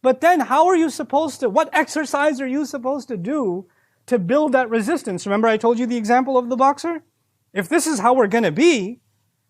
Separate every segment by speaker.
Speaker 1: But then how are you supposed to, what exercise are you supposed to do to build that resistance? Remember I told you the example of the boxer? If this is how we're going to be,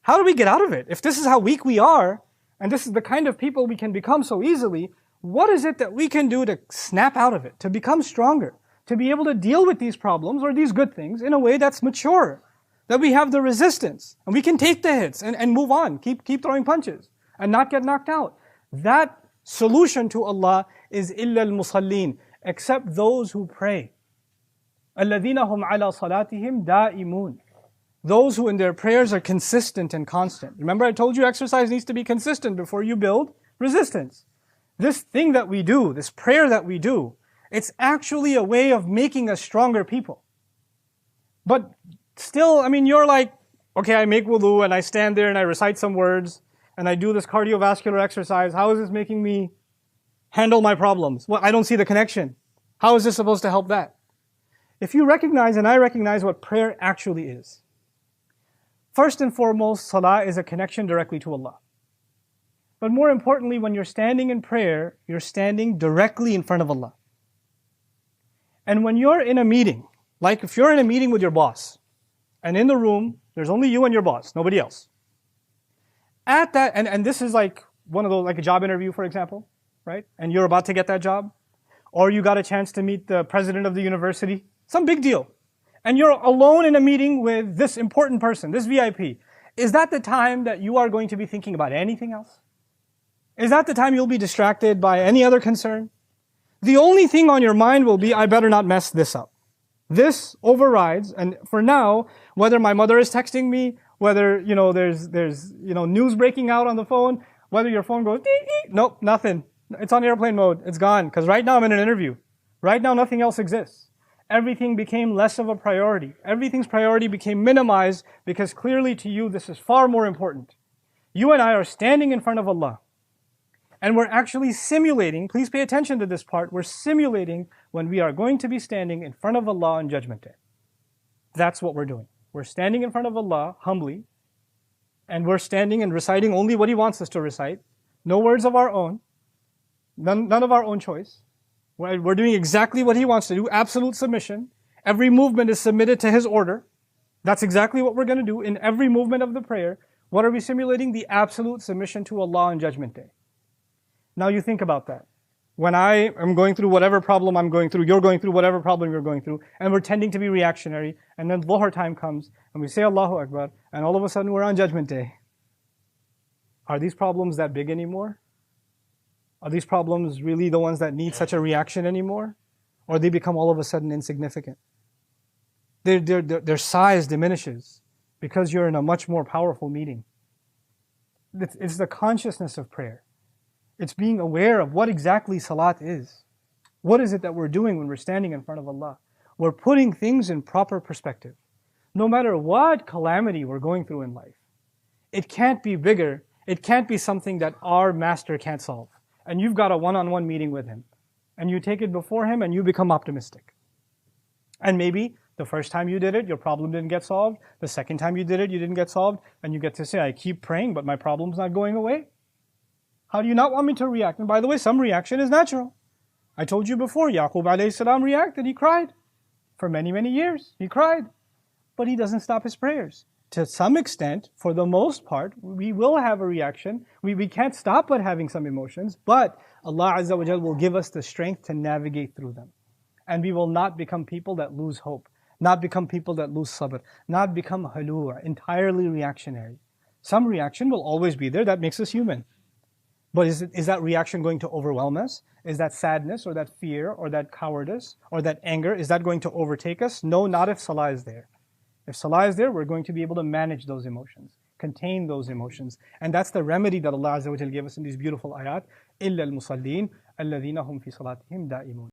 Speaker 1: how do we get out of it? If this is how weak we are, and this is the kind of people we can become so easily, what is it that we can do to snap out of it, to become stronger, to be able to deal with these problems or these good things in a way that's mature, that we have the resistance, and we can take the hits and move on, keep throwing punches, and not get knocked out. That solution to Allah is إِلَّا الْمُصَلِّينَ, except those who pray. الَّذِينَ هُمْ عَلَى صَلَاتِهِمْ دَائِمُونَ, those who in their prayers are consistent and constant. Remember I told you exercise needs to be consistent before you build resistance. This thing that we do, this prayer that we do, it's actually a way of making us stronger people. But still, I mean, you're like, okay, I make wudu and I stand there and I recite some words and I do this cardiovascular exercise. How is this making me handle my problems? Well, I don't see the connection. How is this supposed to help that? If you recognize, and I recognize what prayer actually is. First and foremost, salah is a connection directly to Allah. But more importantly, when you're standing in prayer, you're standing directly in front of Allah. And when you're in a meeting, like if you're in a meeting with your boss, and in the room, there's only you and your boss, nobody else. At that, and this is like one of those, like a job interview, for example, right? And you're about to get that job. Or you got a chance to meet the president of the university. Some big deal. And you're alone in a meeting with this important person, this VIP. Is that the time that you are going to be thinking about anything else? Is that the time you'll be distracted by any other concern? The only thing on your mind will be, I better not mess this up. This overrides, and for now, whether my mother is texting me, whether, there's news breaking out on the phone, whether your phone goes, dee, dee, nope, nothing. It's on airplane mode. It's gone. Because right now I'm in an interview. Right now nothing else exists. Everything became less of a priority. Everything's priority became minimized because clearly to you this is far more important. You and I are standing in front of Allah. And we're actually simulating, please pay attention to this part, we're simulating when we are going to be standing in front of Allah on Judgment Day. That's what we're doing. We're standing in front of Allah humbly, and we're standing and reciting only what He wants us to recite. No words of our own. None of our own choice. We're doing exactly what He wants to do, absolute submission. Every movement is submitted to His order. That's exactly what we're going to do in every movement of the prayer. What are we simulating? The absolute submission to Allah on Judgment Day. Now you think about that. When I am going through whatever problem I'm going through, you're going through whatever problem you're going through, and we're tending to be reactionary, and then Dhuhr time comes, and we say Allahu Akbar, and all of a sudden we're on Judgment Day. Are these problems that big anymore? Are these problems really the ones that need such a reaction anymore? Or they become all of a sudden insignificant? Their size diminishes because you're in a much more powerful meeting. It's the consciousness of prayer. It's being aware of what exactly salat is. What is it that we're doing when we're standing in front of Allah? We're putting things in proper perspective. No matter what calamity we're going through in life, it can't be bigger. It can't be something that our master can't solve. And you've got a one-on-one meeting with Him. And you take it before Him and you become optimistic. And maybe the first time you did it, your problem didn't get solved. The second time you did it, you didn't get solved. And you get to say, I keep praying, but my problem's not going away. How do you not want me to react? And by the way, some reaction is natural. I told you before, Yaqub alayhi salam reacted. He cried. For many, many years, he cried. But he doesn't stop his prayers. To some extent, for the most part, we will have a reaction. We can't stop but having some emotions, but Allah Azza wa Jal will give us the strength to navigate through them. And we will not become people that lose hope, not become people that lose sabr, not become halua, entirely reactionary. Some reaction will always be there, that makes us human. But is that reaction going to overwhelm us? Is that sadness or that fear or that cowardice or that anger, is that going to overtake us? No, not if salah is there. If salah is there, we're going to be able to manage those emotions, contain those emotions. And that's the remedy that Allah Azza wa Jal gave us in these beautiful ayat. إِلَّا الْمُصَلِّينَ الَّذِينَ هُمْ فِي صَلَاتِهِمْ دَائِمُونَ.